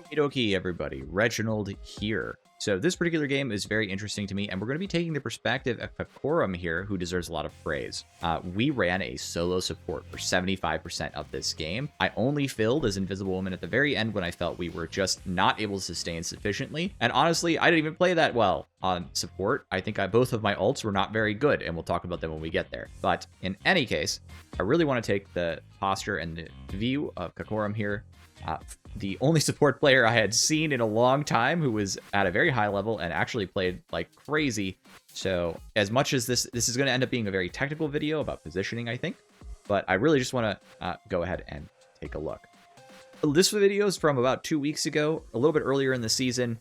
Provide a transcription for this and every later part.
Okie dokie, everybody. Reginald here. So this particular game is very interesting to me, and we're going to be taking the perspective of Pacorum here, who deserves a lot of praise. We ran a solo support for 75% of this game. I only filled as Invisible Woman at the very end when I felt we were just not able to sustain sufficiently. And honestly, I didn't even play that well on support. I think both of my ults were not very good, and we'll talk about them when we get there. But in any case, I really want to take the posture and the view of Pacorum here. The only support player I had seen in a long time who was at a very high level and actually played like crazy. So as much as this is going to end up being a very technical video about positioning, I think, but I really just want to go ahead and take a look. This video is from about 2 weeks ago, a little bit earlier in the season.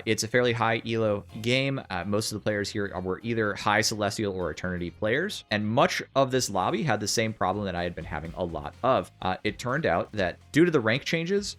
It's a fairly high elo game. Most of the players here were either high Celestial or Eternity players, and much of this lobby had the same problem that I had been having a lot of. It turned out that due to the rank changes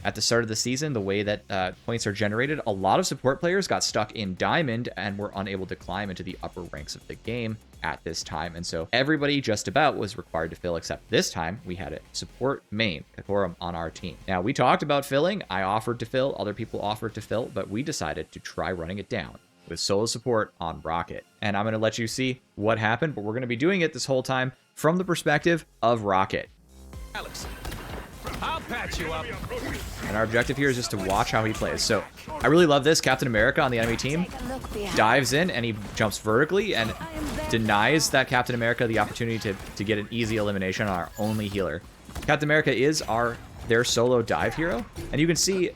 at the start of the season, the way that points are generated, a lot of support players got stuck in Diamond and were unable to climb into the upper ranks of the game at this time. And so everybody just about was required to fill, except this time we had a support main, Pacorum, on our team. Now, we talked about filling. I offered to fill, other people offered to fill, but we decided to try running it down with solo support on Rocket. And I'm going to let you see what happened, but we're going to be doing it this whole time from the perspective of Rocket. Alex, I'll patch you up. And our objective here is just to watch how he plays. So I really love this. Captain America on the enemy team dives in and he jumps vertically and denies that Captain America the opportunity to get an easy elimination on our only healer. Captain America is their solo dive hero. And you can see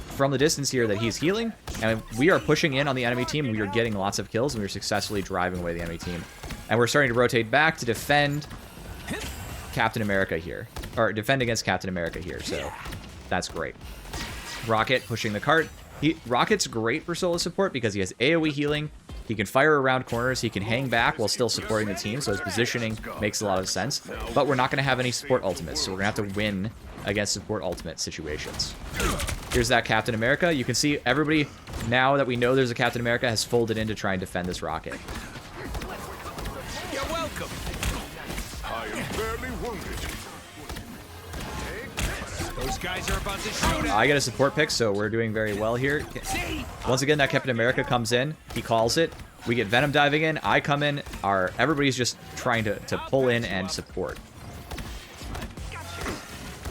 from the distance here that he's healing. And we are pushing in on the enemy team. We are getting lots of kills and we're successfully driving away the enemy team. And we're starting to rotate back to defend Captain America here. Or defend against Captain America here. So that's great. Rocket pushing the cart. Rocket's great for solo support because he has AoE healing. He can fire around corners. He can hang back while still supporting the team. So his positioning makes a lot of sense. But we're not going to have any support ultimates. So we're going to have to win against support ultimate situations. Here's that Captain America. You can see everybody, now that we know there's a Captain America, has folded in to try and defend this Rocket. You're welcome. I am barely wounded. Those guys are about to shoot I get a support pick, so we're doing very well here. Once again, that Captain America comes in. He calls it. We get Venom diving in. I come in. Everybody's just trying to pull in and support.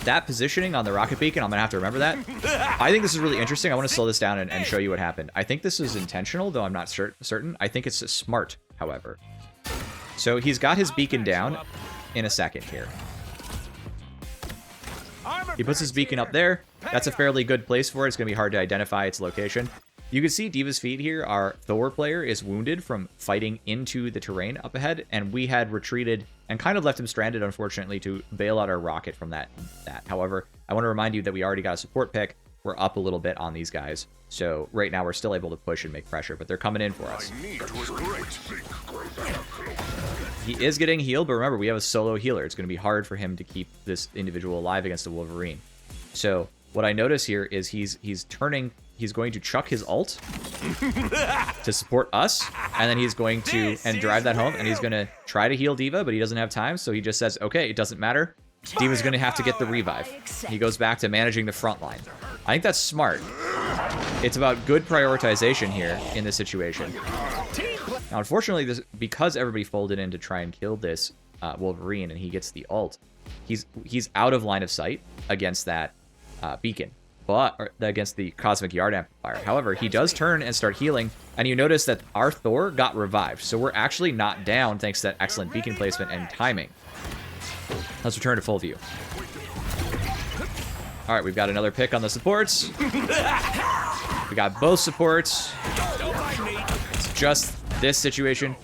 That positioning on the rocket beacon, I'm going to have to remember that. I think this is really interesting. I want to slow this down and show you what happened. I think this is intentional, though I'm not certain. I think it's smart, however. So he's got his beacon down in a second here. He puts his beacon up there. That's a fairly good place for it. It's going to be hard to identify its location. You can see Diva's feed here. Our Thor player is wounded from fighting into the terrain up ahead, and we had retreated and kind of left him stranded, unfortunately, to bail out our Rocket from that. However, I want to remind you that we already got a support pick. We're up a little bit on these guys. So right now we're still able to push and make pressure, but they're coming in for us. He is getting healed, but remember, we have a solo healer. It's going to be hard for him to keep this individual alive against a Wolverine. So what I notice here is he's going to chuck his ult to support us, and then he's going to drive that home, and he's going to try to heal Diva, but he doesn't have time, so he just says, okay, it doesn't matter. Diva's going to have to get the revive. He goes back to managing the front line. I think that's smart. It's about good prioritization here in this situation. Now, unfortunately, because everybody folded in to try and kill this Wolverine and he gets the ult, he's out of line of sight against that beacon, or against the Cosmic Yard Amplifier. However, he does turn and start healing, and you notice that our Thor got revived. So we're actually not down thanks to that excellent beacon placement and timing. Let's return to full view. All right, we've got another pick on the supports. We got both supports. It's just this situation.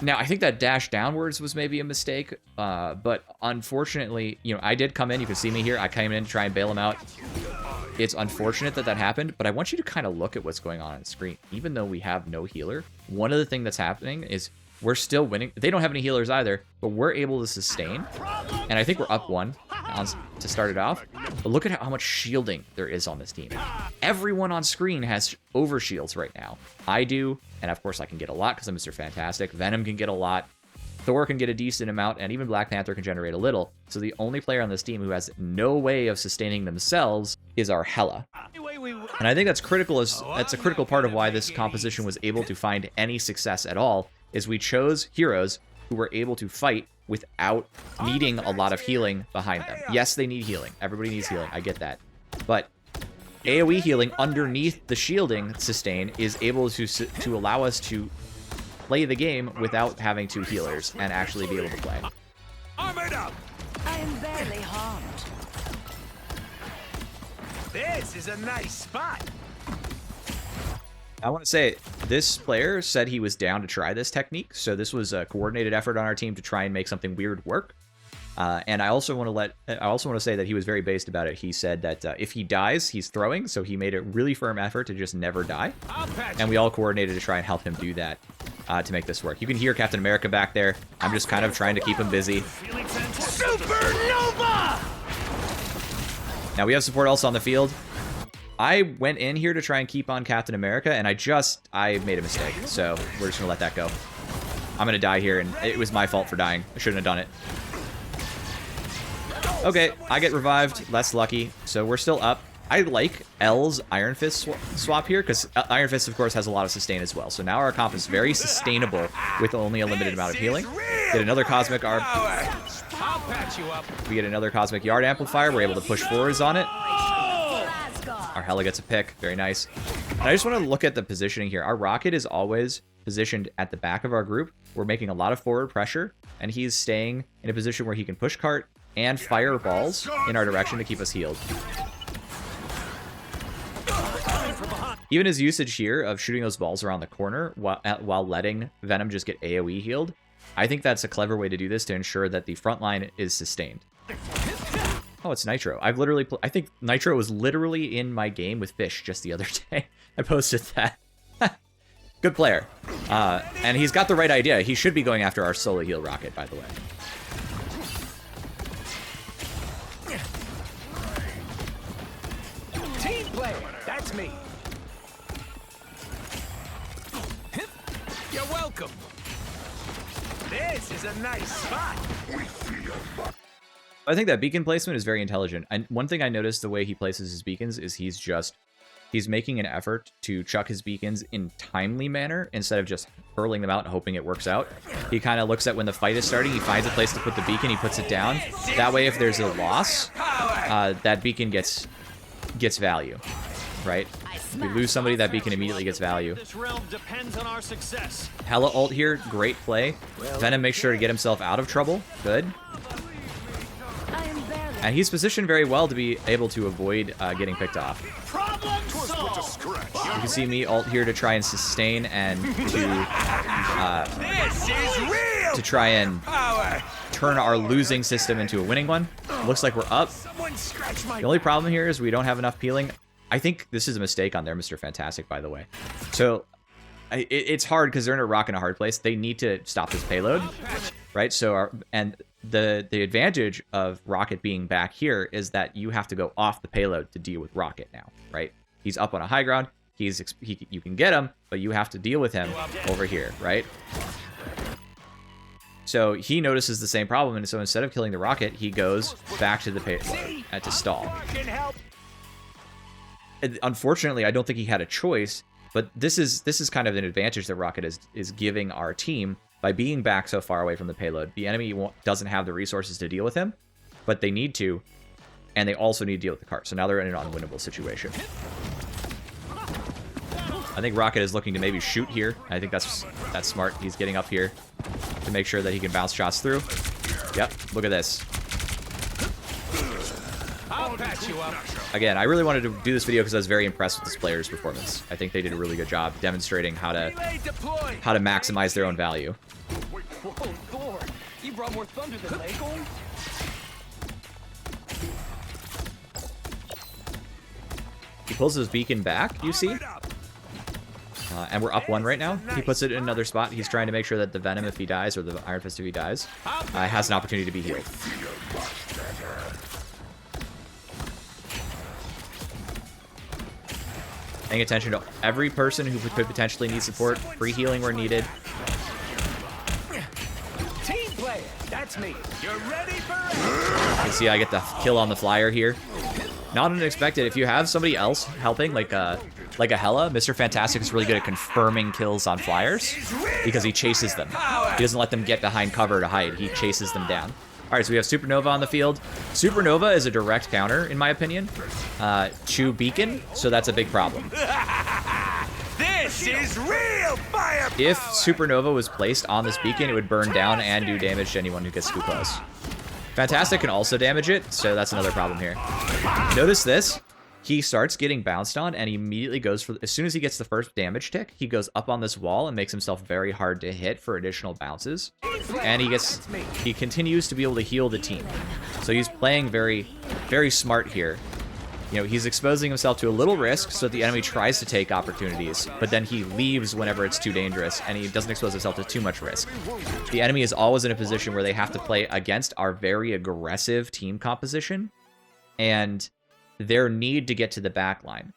Now, I think that dash downwards was maybe a mistake, but unfortunately, I did come in. You can see me here. I came in to try and bail him out. It's unfortunate that happened, but I want you to kind of look at what's going on the screen. Even though we have no healer, one of the things that's happening is we're still winning. They don't have any healers either, but we're able to sustain. And I think we're up 1 to start it off. But look at how much shielding there is on this team. Everyone on screen has overshields right now. I do, and of course I can get a lot because I'm Mr. Fantastic. Venom can get a lot. Thor can get a decent amount, and even Black Panther can generate a little. So the only player on this team who has no way of sustaining themselves is our Hela. And I think that's critical. That's a critical part of why this composition was able to find any success at all, is we chose heroes who were able to fight without needing a lot of healing behind them. Yes, they need healing. Everybody needs healing. I get that. But AoE healing underneath the shielding sustain is able to allow us to play the game without having two healers and actually be able to play. Armored up. I am barely harmed. This is a nice spot. I want to say this player said he was down to try this technique, so this was a coordinated effort on our team to try and make something weird work. And I also want to say that he was very based about it. He said that if he dies, he's throwing, so he made a really firm effort to just never die. And we all coordinated to try and help him do that to make this work. You can hear Captain America back there. I'm just kind of trying to keep him busy. Supernova! Now we have support also on the field. I went in here to try and keep on Captain America, and I made a mistake, so we're just gonna let that go. I'm gonna die here, and it was my fault for dying. I shouldn't have done it. Okay, I get revived. That's lucky. So we're still up. I like L's Iron Fist swap here, because Iron Fist, of course, has a lot of sustain as well. So now our comp is very sustainable with only a limited amount of healing. Get another Cosmic Arm. I'll patch you up. We get another Cosmic Yard Amplifier. We're able to push forwards on it. Our Hela gets a pick. Very nice. And I just want to look at the positioning here. Our Rocket is always positioned at the back of our group. We're making a lot of forward pressure, and he's staying in a position where he can push cart and fire balls in our direction to keep us healed. Even his usage here of shooting those balls around the corner while letting Venom just get AoE healed, I think that's a clever way to do this to ensure that the front line is sustained. Oh, it's Nitro. I think Nitro was literally in my game with Fish just the other day. I posted that. Good player. And he's got the right idea. He should be going after our solo heal Rocket, by the way. Team player, that's me. You're welcome. This is a nice spot. I think that beacon placement is very intelligent. And one thing I noticed the way he places his beacons is he's making an effort to chuck his beacons in timely manner instead of just hurling them out and hoping it works out. He kind of looks at when the fight is starting, he finds a place to put the beacon, he puts it down. That way, if there's a loss, that beacon gets value, right? If we lose somebody, that beacon immediately gets value. This realm depends on our success. Hela ult here, great play. Venom makes sure to get himself out of trouble. Good. And he's positioned very well to be able to avoid getting picked off. You can see me ult here to try and sustain and to try and turn our losing system into a winning one. Looks like we're up. The only problem here is we don't have enough peeling. I think this is a mistake on there, Mr. Fantastic, by the way. So it's hard because they're in a rock and a hard place. They need to stop this payload, right? So the advantage of Rocket being back here is that you have to go off the payload to deal with Rocket now, right? He's up on a high ground. You can get him, but you have to deal with him over here, right? So he notices the same problem, and so instead of killing the Rocket, he goes back to the payload to stall. And unfortunately, I don't think he had a choice, but this is kind of an advantage that Rocket is giving our team by being back so far away from the payload. The enemy doesn't have the resources to deal with him, but they need to, and they also need to deal with the cart. So now they're in an unwinnable situation. I think Rocket is looking to maybe shoot here. I think that's smart. He's getting up here to make sure that he can bounce shots through. Yep, look at this. I'll patch you up. Again, I really wanted to do this video because I was very impressed with this player's performance. I think they did a really good job demonstrating how to maximize their own value. Whoa, Thor, you brought more thunder than Leghorn? He pulls his beacon back, you see? And we're up one right now. He puts it in another spot. He's trying to make sure that the Venom, if he dies, or the Iron Fist, if he dies, has an opportunity to be healed. Paying attention to every person who could potentially need support. Free healing where needed. Team player, that's me. You're ready for it. You can see I get the kill on the flyer here. not unexpected. If you have somebody else helping, like a Hela, Mr. Fantastic is really good at confirming kills on flyers because he chases them. He doesn't let them get behind cover to hide. He chases them down. All right, so we have Supernova on the field. Supernova is a direct counter, in my opinion, to Beacon, so that's a big problem. This is real fire. If Supernova was placed on this Beacon, it would burn down and do damage to anyone who gets too close. Fantastic can also damage it, so that's another problem here. Notice this. He starts getting bounced on, and he immediately goes for... As soon as he gets the first damage tick, he goes up on this wall and makes himself very hard to hit for additional bounces. And he continues to be able to heal the team. So he's playing very, very smart here. You know, he's exposing himself to a little risk so that the enemy tries to take opportunities, but then he leaves whenever it's too dangerous, and he doesn't expose himself to too much risk. The enemy is always in a position where they have to play against our very aggressive team composition, and their need to get to the back line.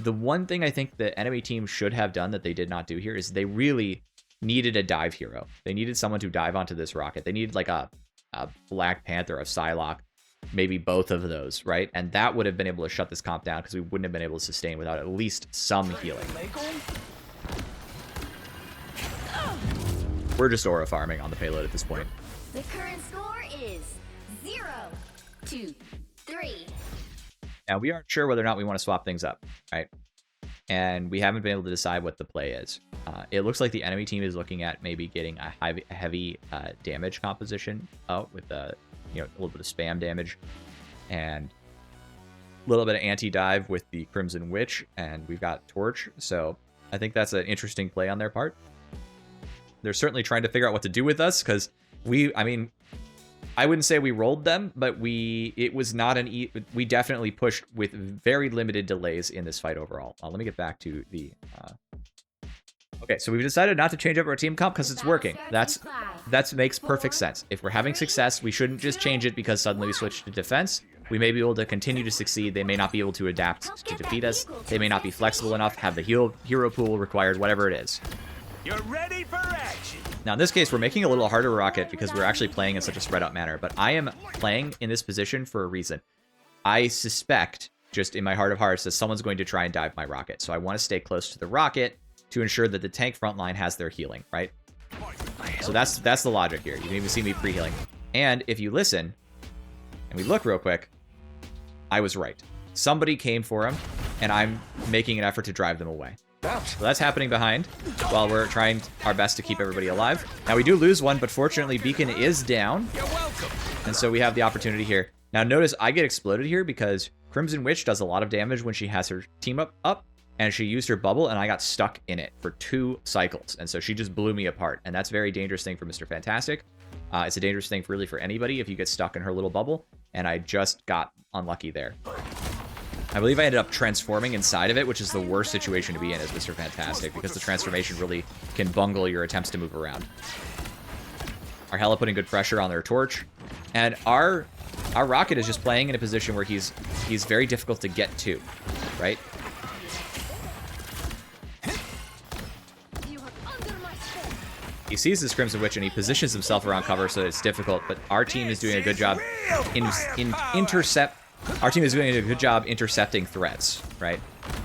The one thing I think the enemy team should have done that they did not do here is they really needed a dive hero. They needed someone to dive onto this rocket. They needed like a Black Panther, a Psylocke, maybe both of those, right? And that would have been able to shut this comp down because we wouldn't have been able to sustain without at least some healing. We're just aura farming on the payload at this point. The current score is 0-2-3. Now, we aren't sure whether or not we want to swap things up, right? And we haven't been able to decide what the play is. It looks like the enemy team is looking at maybe getting a heavy damage composition out with a little bit of spam damage and a little bit of anti-dive with the Crimson Witch, and we've got Torch. So I think that's an interesting play on their part. They're certainly trying to figure out what to do with us because I wouldn't say we rolled them, but it was not we definitely pushed with very limited delays in this fight overall. Let me get back to the... Okay, so we've decided not to change up our team comp because it's working. That makes perfect sense. If we're having success, we shouldn't just change it because suddenly we switch to defense. We may be able to continue to succeed. They may not be able to adapt to defeat us. They may not be flexible enough, have the hero pool required, whatever it is. You're ready for action. Now, in this case, we're making a little harder rocket because we're actually playing in such a spread out manner, but I am playing in this position for a reason. I suspect, just in my heart of hearts, that someone's going to try and dive my rocket, so I want to stay close to the rocket to ensure that the tank front line has their healing, right? So that's the logic here. You can even see me pre-healing. And if you listen, and we look real quick, I was right. Somebody came for him, and I'm making an effort to drive them away. So that's happening behind while we're trying our best to keep everybody alive. Now, we do lose one, but fortunately, Beacon is down. You're welcome. And so we have the opportunity here. Now, notice I get exploded here because Crimson Witch does a lot of damage when she has her team up, and she used her bubble, and I got stuck in it for 2 cycles. And so she just blew me apart, and that's a very dangerous thing for Mr. Fantastic. It's a dangerous thing really for anybody if you get stuck in her little bubble, and I just got unlucky there. I believe I ended up transforming inside of it, which is the worst situation to be in as Mr. Fantastic, because the transformation really can bungle your attempts to move around. Our Hela putting good pressure on their Torch, and our Rocket is just playing in a position where he's very difficult to get to, right? He sees this Crimson Witch and he positions himself around cover so it's difficult, but our team is doing a good job Our team is doing a good job intercepting threats, right?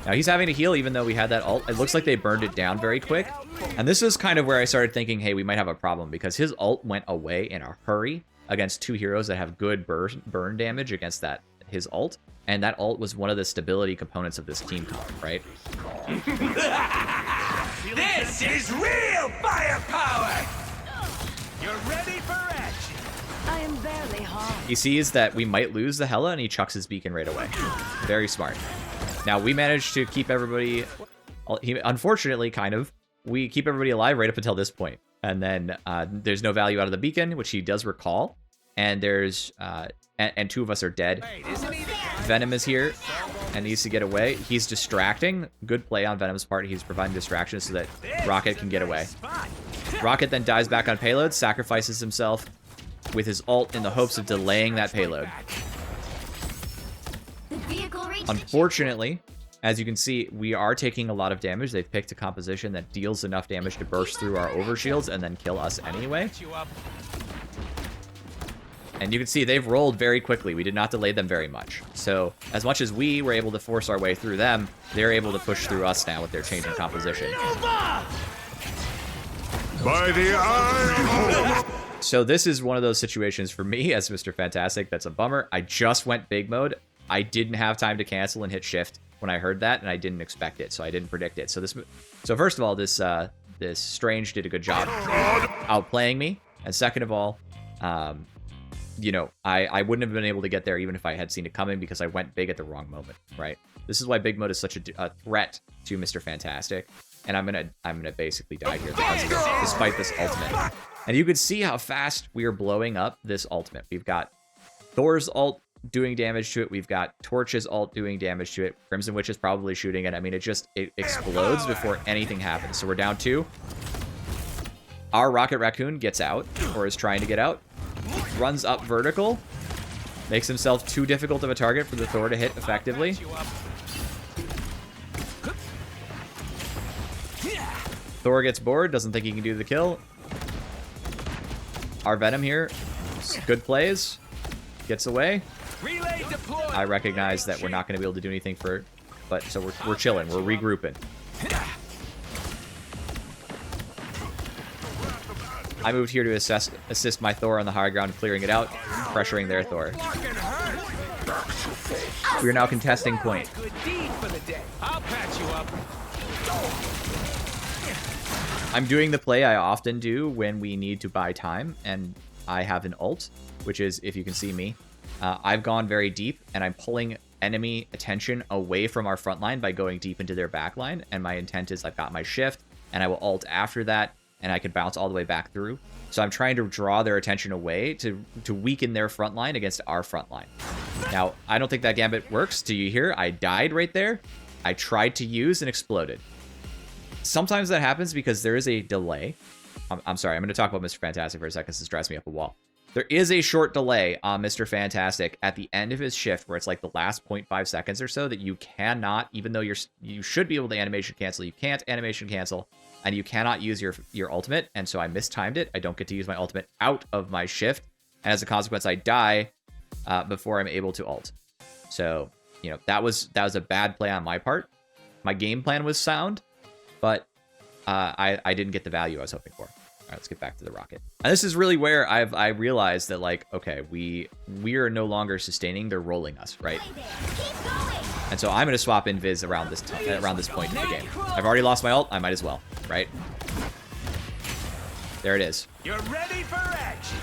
Now, he's having to heal even though we had that ult. It looks like they burned it down very quick. And this is kind of where I started thinking, hey, we might have a problem because his ult went away in a hurry against 2 heroes that have good burn damage against his ult. And that ult was one of the stability components of this team comp, right? This is real firepower. You're ready for action. I am barely harmed. He sees that we might lose the Hela and he chucks his beacon right away. Very smart. Now, we managed to keep everybody... Unfortunately, we keep everybody alive right up until this point. And then there's no value out of the beacon, which he does recall. And there's... and 2 of us are dead. Venom is here and needs to get away. He's distracting. Good play on Venom's part. He's providing distractions so that Rocket can get away. Rocket then dives back on payload, sacrifices himself with his ult in the hopes of delaying that payload. Unfortunately, as you can see, we are taking a lot of damage. They've picked a composition that deals enough damage to burst through our overshields and then kill us anyway. And you can see they've rolled very quickly. We did not delay them very much. So as much as we were able to force our way through them, they're able to push through us now with their change in composition. By the eye. So this is one of those situations for me as Mr. Fantastic that's a bummer. I just went big mode. I didn't have time to cancel and hit shift when I heard that, and I didn't expect it, so I didn't predict it. So first of all, this Strange did a good job outplaying me, and second of all, you know, I wouldn't have been able to get there even if I had seen it coming because I went big at the wrong moment, right? This is why big mode is such a threat to Mr. Fantastic, and I'm gonna basically die here because of this, despite this ultimate. And you can see how fast we are blowing up this ultimate. We've got Thor's ult doing damage to it. We've got Torch's ult doing damage to it. Crimson Witch is probably shooting it. I mean, it explodes before anything happens. So we're down 2. Our Rocket Raccoon gets out, or is trying to get out. Runs up vertical. Makes himself too difficult of a target for the Thor to hit effectively. Thor gets bored, doesn't think he can do the kill. Our Venom here, good plays, gets away. I recognize that we're not going to be able to do anything but so we're chilling, we're regrouping. I moved here to assist my Thor on the high ground, clearing it out, pressuring their Thor. We are now contesting point. I'm doing the play I often do when we need to buy time, and I have an ult, which is, if you can see me, I've gone very deep, and I'm pulling enemy attention away from our front line by going deep into their back line, and my intent is I've got my shift, and I will ult after that, and I can bounce all the way back through. So I'm trying to draw their attention away to weaken their front line against our front line. Now, I don't think that gambit works. Do you hear? I died right there. I tried to use and exploded. Sometimes that happens because there is a delay. I'm sorry, I'm going to talk about Mr. Fantastic for a second. This drives me up a wall. There is a short delay on Mr. Fantastic at the end of his shift where it's like the last 0.5 seconds or so that you cannot, even though you should be able to animation cancel, you can't animation cancel, and you cannot use your ultimate, and so I mistimed it. I don't get to use my ultimate out of my shift, and as a consequence, I die before I'm able to ult. So, you know, that was a bad play on my part. My game plan was sound, but I didn't get the value I was hoping for. All right, let's get back to the rocket. And this is really where I realized that, like, okay, we are no longer sustaining. They're rolling us, right? And so I'm going to swap in Viz around this point in the game. I've already lost my ult. I might as well, right? There it is. You're ready for action.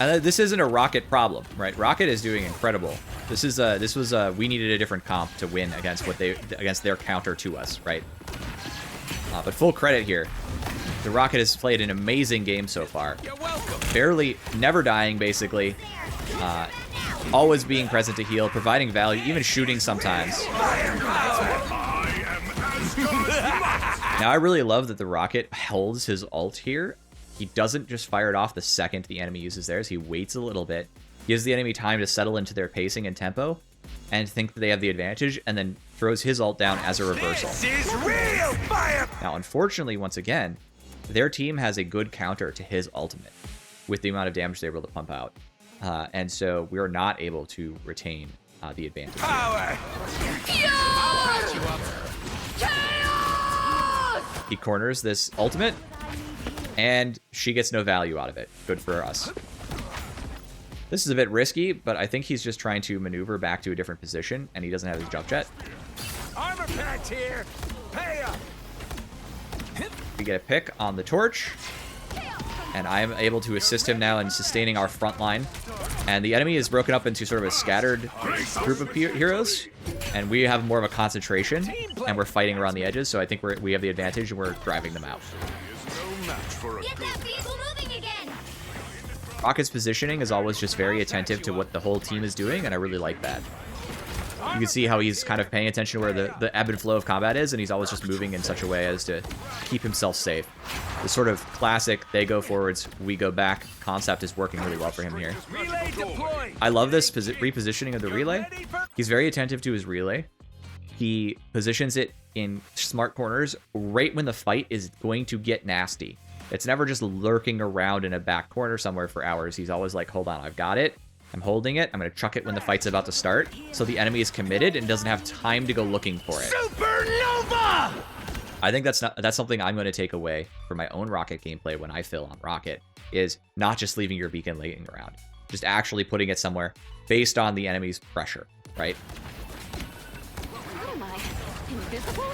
And this isn't a Rocket problem, right? Rocket is doing incredible. This was we needed a different comp to win against their counter to us, right? But full credit here. The Rocket has played an amazing game so far. Barely, never dying, basically. Always being present to heal, providing value, even shooting sometimes. Now, I really love that the Rocket holds his ult here. He doesn't just fire it off the second the enemy uses theirs. He waits a little bit, gives the enemy time to settle into their pacing and tempo, and think that they have the advantage, and then throws his ult down as a reversal. This is real fire. Now, unfortunately, once again, their team has a good counter to his ultimate with the amount of damage they're able to pump out. And so we are not able to retain the advantage. Power. He corners this ultimate, and she gets no value out of it. Good for us. This is a bit risky, but I think he's just trying to maneuver back to a different position, and he doesn't have his jump jet. Armor packs here. Pay up. We get a pick on the torch, and I'm able to assist him now in sustaining our front line. And the enemy is broken up into sort of a scattered group of heroes, and we have more of a concentration, and we're fighting around the edges, so I think we have the advantage, and we're driving them out. Get that vehicle moving again. Rocket's positioning is always just very attentive to what the whole team is doing, and I really like that. You can see how he's kind of paying attention to where the ebb and flow of combat is, and he's always just moving in such a way as to keep himself safe. The sort of classic, they go forwards, we go back concept is working really well for him here. Relay deployed. I love this repositioning of the relay. He's very attentive to his relay. He positions it in smart corners right when the fight is going to get nasty. It's never just lurking around in a back corner somewhere for hours. He's always like, hold on, I've got it. I'm holding it. I'm going to chuck it when the fight's about to start, so the enemy is committed and doesn't have time to go looking for it. Supernova! I think that's something I'm going to take away from my own Rocket gameplay when I fill on Rocket, is not just leaving your beacon laying around, just actually putting it somewhere based on the enemy's pressure, right? What am I? Invisible?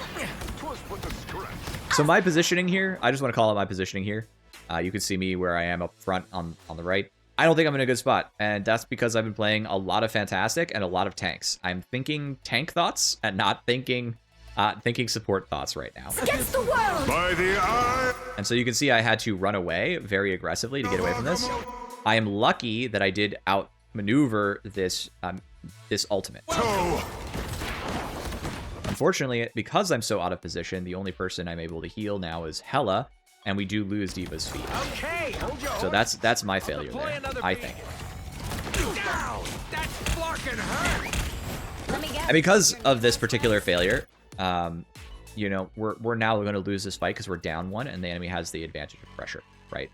So my positioning here, I just want to call out my positioning here. You can see me where I am up front on the right. I don't think I'm in a good spot, and that's because I've been playing a lot of Fantastic and a lot of tanks. I'm thinking tank thoughts and not thinking support thoughts right now. Against the world! By the eye. And so you can see I had to run away very aggressively to get away from this. I am lucky that I did outmaneuver this ultimate. Unfortunately, because I'm so out of position, the only person I'm able to heal now is Hela, and we do lose Diva's feet. Okay, hold your So that's my failure Deploy there, another I beam. think. Down! That's flarkin' hurt! Let me guess. And because of this particular failure, you know, we're now going to lose this fight because we're down one, and the enemy has the advantage of pressure, right?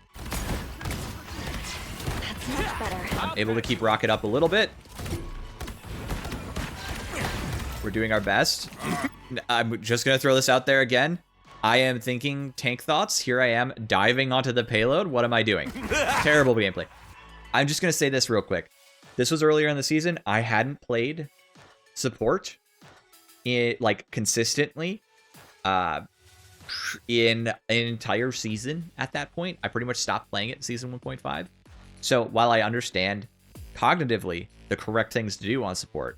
That's much better. I'm able to keep Rocket up a little bit. We're doing our best. I'm just going to throw this out there again. I am thinking tank thoughts. Here I am diving onto the payload. What am I doing? Terrible gameplay. I'm just going to say this real quick. This was earlier in the season. I hadn't played support like consistently in an entire season at that point. I pretty much stopped playing it in season 1.5. So while I understand cognitively the correct things to do on support,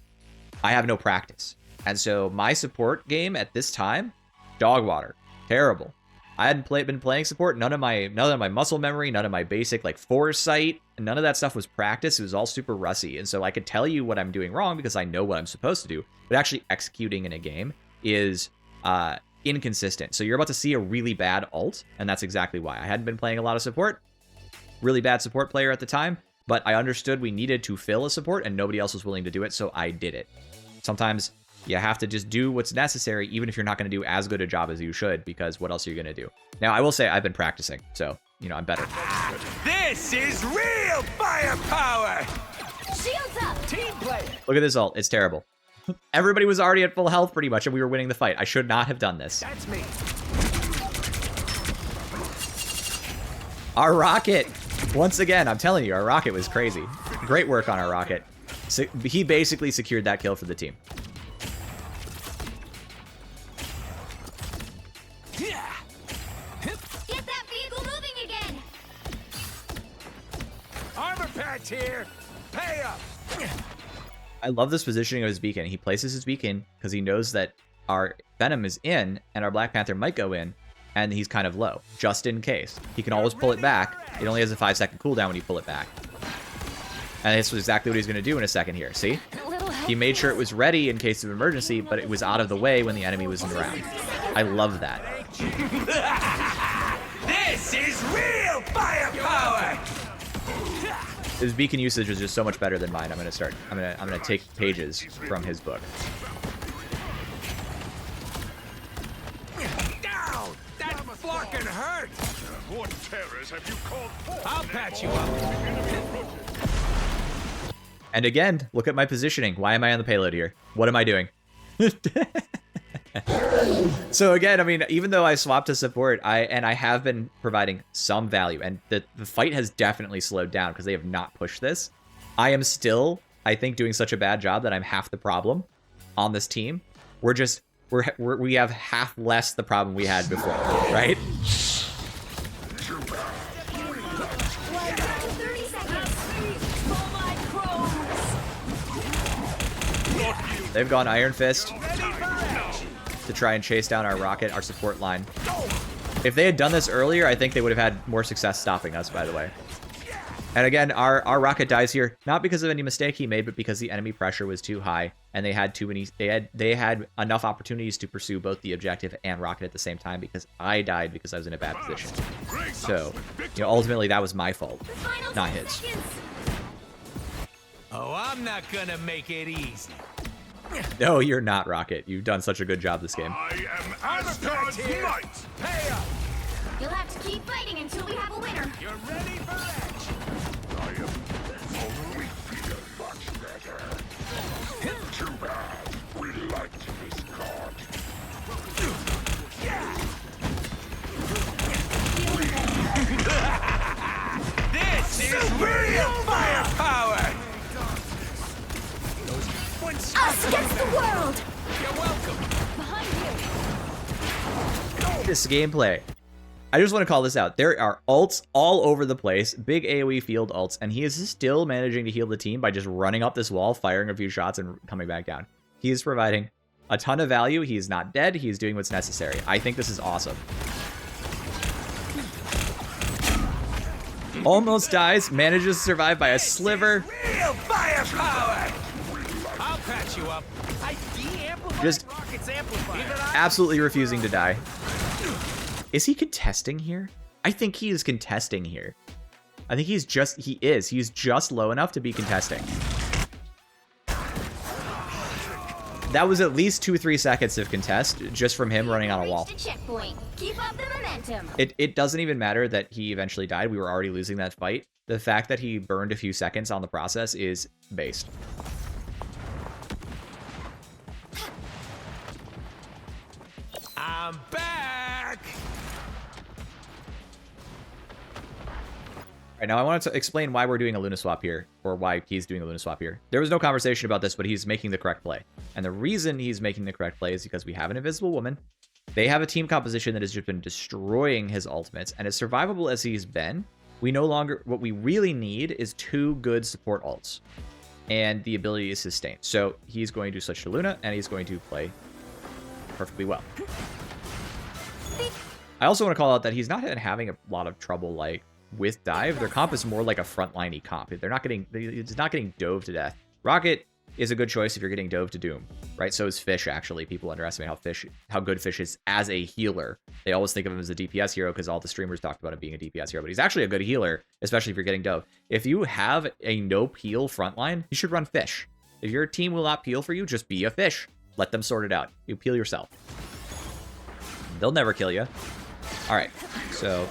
I have no practice. And so my support game at this time, dog water, terrible. I hadn't been playing support. None of my muscle memory, none of my basic like foresight, none of that stuff was practice. It was all super rusty. And so I could tell you what I'm doing wrong because I know what I'm supposed to do. But actually executing in a game is inconsistent. So you're about to see a really bad ult, and that's exactly why. I hadn't been playing a lot of support. Really bad support player at the time, but I understood we needed to fill a support and nobody else was willing to do it, so I did it. Sometimes you have to just do what's necessary, even if you're not going to do as good a job as you should, because what else are you going to do? Now, I will say I've been practicing, so, you know, I'm better. This is real firepower! Shields up! Team player! Look at this ult. It's terrible. Everybody was already at full health pretty much, and we were winning the fight. I should not have done this. That's me. Our Rocket, once again, I'm telling you, our Rocket was crazy. Great work on our Rocket. So he basically secured that kill for the team. Get that vehicle moving again. Armor patch here. Pay up. I love this positioning of his beacon. He places his beacon because he knows that our Venom is in and our Black Panther might go in, and he's kind of low, just in case. He can always pull it back. It only has a 5-second cooldown when you pull it back. And this was exactly what he's going to do in a second here. See? He made sure it was ready in case of emergency, but it was out of the way when the enemy was in the round. I love that. This is real firepower! His beacon usage is just so much better than mine. I'm gonna take pages from his book. Down! That flarkin' hurt! What terrors have you called forth? I'll patch you up. And again, look at my positioning. Why am I on the payload here? What am I doing? So again, I mean, even though I swapped to support, I have been providing some value, and the fight has definitely slowed down because they have not pushed this. I am still, I think, doing such a bad job that I'm half the problem on this team. We have half less the problem we had before, right? 30 seconds. For my crows! They've gone Iron Fist to try and chase down our Rocket, our support line. If they had done this earlier, I think they would have had more success stopping us, by the way. And again, our Rocket dies here, not because of any mistake he made, but because the enemy pressure was too high, and they had too many. They had enough opportunities to pursue both the objective and Rocket at the same time because I died because I was in a bad position. So, you know, ultimately that was my fault, not his. Oh, I'm not gonna make it easy. No, you're not, Rocket. You've done such a good job this game. I am Armor Asgard's patch here. might. Pay up. You'll have to keep fighting until we have a winner. You're ready for action. I am only fear. Too bad. We like this card. This is real firepower! Us against the world. You're welcome. Behind you. This gameplay. I just want to call this out. There are ults all over the place, big AoE field ults, and he is still managing to heal the team by just running up this wall, firing a few shots, and coming back down. He is providing a ton of value. He's not dead. He's doing what's necessary. I think this is awesome. Almost dies, manages to survive by a sliver. Real firepower! I'll patch you up. I de-amplify Just rockets amplifier. absolutely refusing to die. Is he contesting here? I think he is contesting here. I think he's just low enough to be contesting. That was at least 2-3 seconds of contest just from him running on a wall. Reached a checkpoint. Keep up the momentum. It doesn't even matter that he eventually died. We were already losing that fight. The fact that he burned a few seconds on the process is based. I'm back! Right, now I wanted to explain why we're doing a Luna swap here, or why he's doing a Luna swap here. There was no conversation about this, but he's making the correct play. And the reason he's making the correct play is because we have an Invisible Woman. They have a team composition that has just been destroying his ultimates, and as survivable as he's been, what we really need is 2 good support ults and the ability to sustain. So he's going to switch to Luna, and he's going to play perfectly well. I also want to call out that he's not having a lot of trouble, like, with dive. Their comp is more like a frontliney comp. It's not getting dove to death. Rocket is a good choice if you're getting dove to doom, right? So is Fish, actually. People underestimate how good Fish is as a healer. They always think of him as a DPS hero because all the streamers talked about him being a DPS hero, but he's actually a good healer, especially if you're getting dove. If you have a no peel frontline, you should run Fish. If your team will not peel for you, just be a Fish. Let them sort it out. You peel yourself. They'll never kill you. All right, so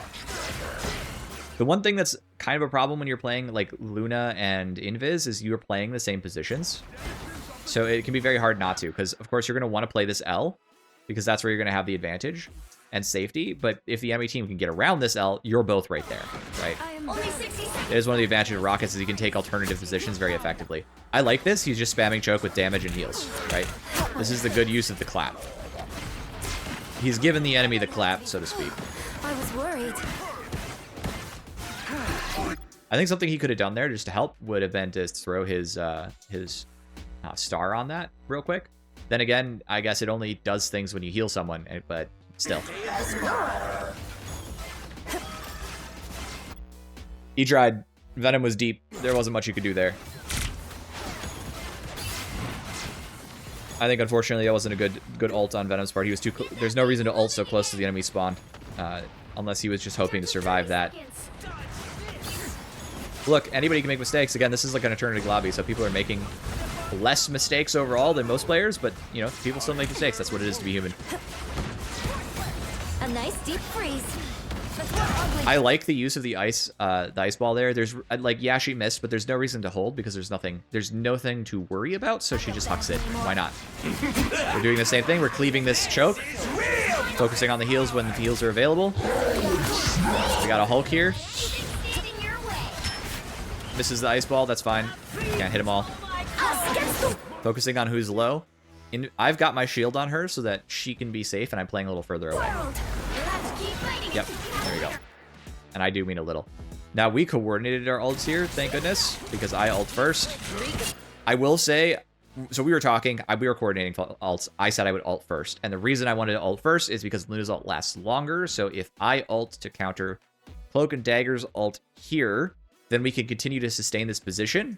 the one thing that's kind of a problem when you're playing like Luna and Invis is you're playing the same positions. So it can be very hard not to, because of course you're going to want to play this L, because that's where you're going to have the advantage and safety. But if the enemy team can get around this L, you're both right there, right? Only 60 seconds. It is one of the advantages of Rockets is he can take alternative positions very effectively. I like this. He's just spamming choke with damage and heals, right? This is the good use of the clap. He's given the enemy the clap, so to speak. I was worried. I think something he could have done there just to help would have been to throw his star on that real quick. Then again, I guess it only does things when you heal someone, but still. He tried. Venom was deep. There wasn't much you could do there. I think unfortunately that wasn't a good ult on Venom's part. He was too. There's no reason to ult so close to the enemy spawn, unless he was just hoping to survive that. Look, anybody can make mistakes. Again, this is like an alternative lobby, so people are making less mistakes overall than most players, but you know, people still make mistakes. That's what it is to be human. A nice deep freeze. I like the use of the ice ball there. There's like, yeah, she missed, but there's no reason to hold because there's nothing to worry about. So she just hucks it. Why not? We're doing the same thing. We're cleaving this choke, focusing on the heals when the heals are available. We got a Hulk here. Misses the ice ball. That's fine. Can't hit them all. Focusing on who's low. I've got my shield on her so that she can be safe, and I'm playing a little further away. Yep, there we go. And I do mean a little. Now, we coordinated our ults here, thank goodness, because I ult first. I will say, so we were talking, we were coordinating ults. I said I would ult first. And the reason I wanted to ult first is because Luna's ult lasts longer. So if I ult to counter Cloak and Dagger's ult here, then we can continue to sustain this position.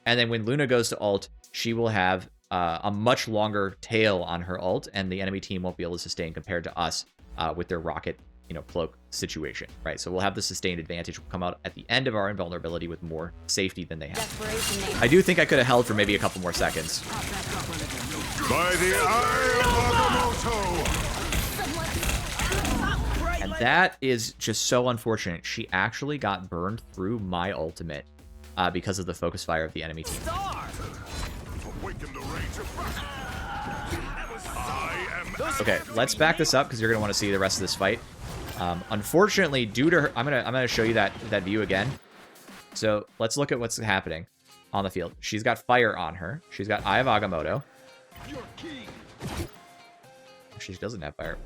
And then when Luna goes to ult, she will have a much longer tail on her ult, and the enemy team won't be able to sustain compared to us with their rocket, cloak situation, right? So we'll have the sustained advantage. We'll come out at the end of our invulnerability with more safety than they have. I do think I could have held for maybe a couple more seconds. By the eye of Agamotto! And that is just so unfortunate. She actually got burned through my ultimate because of the focus fire of the enemy team. Awaken the rage of Okay, let's back this up because you're gonna want to see the rest of this fight. Unfortunately, due to her, I'm gonna show you that view again. So let's look at what's happening on the field. She's got fire on her. She's got Eye of Agamotto. She doesn't have fire.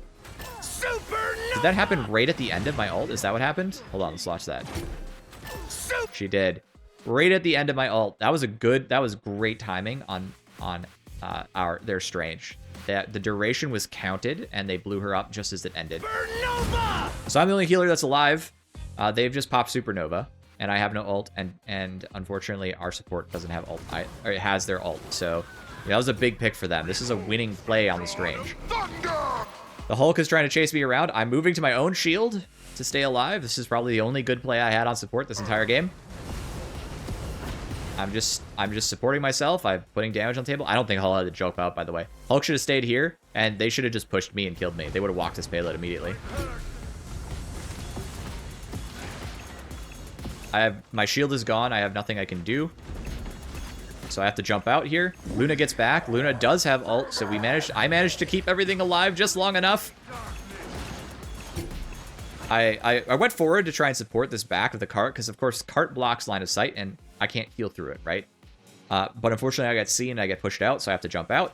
Did that happen right at the end of my ult? Is that what happened? Hold on, let's watch that. She did. Right at the end of my ult. That was great timing on their Strange. The duration was counted, and they blew her up just as it ended. So I'm the only healer that's alive. They've just popped Supernova, and I have no ult, and unfortunately our support doesn't have ult. Or it has their ult, so that was a big pick for them. This is a winning play on the Strange. The Hulk is trying to chase me around. I'm moving to my own shield to stay alive. This is probably the only good play I had on support this entire game. I'm just supporting myself. I'm putting damage on the table. I don't think Hulk had to jump out, by the way. Hulk should have stayed here, and they should have just pushed me and killed me. They would have walked this payload immediately. My shield is gone. I have nothing I can do. So I have to jump out here. Luna gets back. Luna does have ult, so I managed to keep everything alive just long enough. I went forward to try and support this back of the cart, because of course cart blocks line of sight, and I can't heal through it, right? But unfortunately I get seen and I get pushed out, so I have to jump out.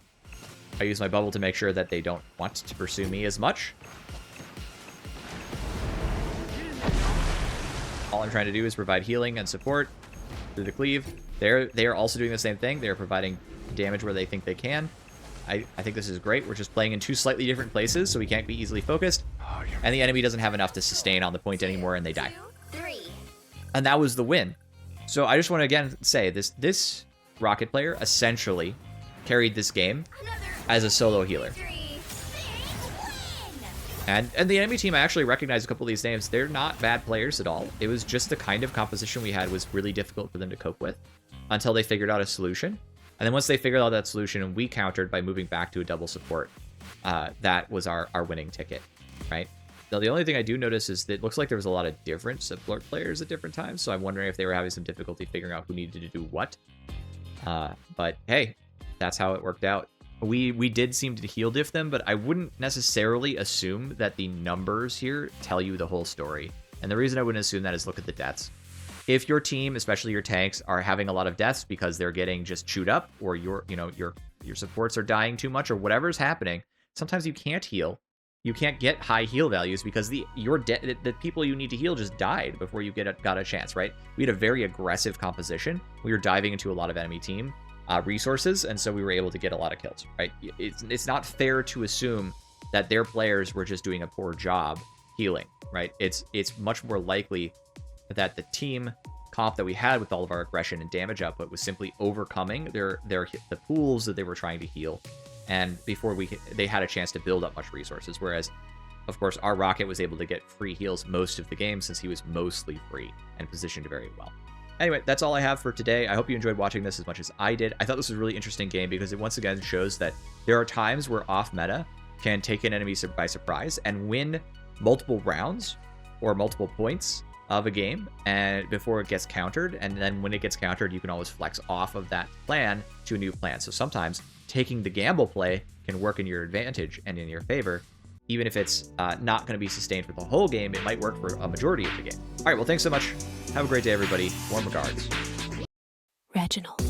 I use my bubble to make sure that they don't want to pursue me as much. All I'm trying to do is provide healing and support through the cleave. They are also doing the same thing. They're providing damage where they think they can. I think this is great. We're just playing in two slightly different places, so we can't be easily focused. And the enemy doesn't have enough to sustain on the point anymore, and they die. 2, 3. And that was the win. So I just want to again say this Rocket player essentially carried this game as a solo healer. And the enemy team, I actually recognize a couple of these names. They're not bad players at all. It was just the kind of composition we had was really difficult for them to cope with until they figured out a solution. And then once they figured out that solution and we countered by moving back to a double support, that was our winning ticket, right? Now, the only thing I do notice is that it looks like there was a lot of different support players at different times, so I'm wondering if they were having some difficulty figuring out who needed to do what. But hey, that's how it worked out. We did seem to heal diff them, but I wouldn't necessarily assume that the numbers here tell you the whole story. And the reason I wouldn't assume that is look at the deaths. If your team, especially your tanks, are having a lot of deaths because they're getting just chewed up, or your supports are dying too much, or whatever's happening, sometimes you can't heal. You can't get high heal values because the people you need to heal just died before you got a chance, right? We had a very aggressive composition. We were diving into a lot of enemy team resources, and so we were able to get a lot of kills, right? It's not fair to assume that their players were just doing a poor job healing, right? It's much more likely that the team comp that we had with all of our aggression and damage output was simply overcoming the pools that they were trying to heal, and before they had a chance to build up much resources. Whereas, of course, our Rocket was able to get free heals most of the game since he was mostly free and positioned very well. Anyway, that's all I have for today. I hope you enjoyed watching this as much as I did. I thought this was a really interesting game because it once again shows that there are times where off meta can take an enemy by surprise and win multiple rounds or multiple points of a game and before it gets countered. And then when it gets countered, you can always flex off of that plan to a new plan. So sometimes taking the gamble play can work in your advantage and in your favor. Even if it's not going to be sustained for the whole game, it might work for a majority of the game. All right, well, thanks so much. Have a great day, everybody. Warm regards. Reginald.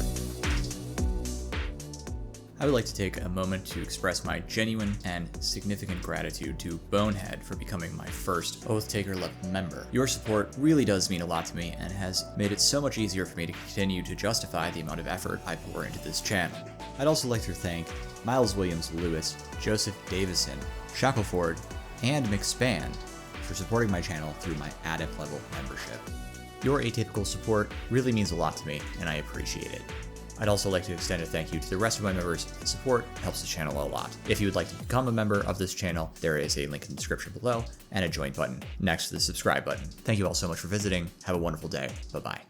I would like to take a moment to express my genuine and significant gratitude to Bonehead for becoming my first Oath Taker level member. Your support really does mean a lot to me and has made it so much easier for me to continue to justify the amount of effort I pour into this channel. I'd also like to thank Miles Williams Lewis, Joseph Davison, Shackleford, and McSpand for supporting my channel through my Adept level membership. Your atypical support really means a lot to me, and I appreciate it. I'd also like to extend a thank you to the rest of my members. The support helps the channel a lot. If you would like to become a member of this channel, there is a link in the description below and a join button next to the subscribe button. Thank you all so much for visiting. Have a wonderful day. Bye-bye.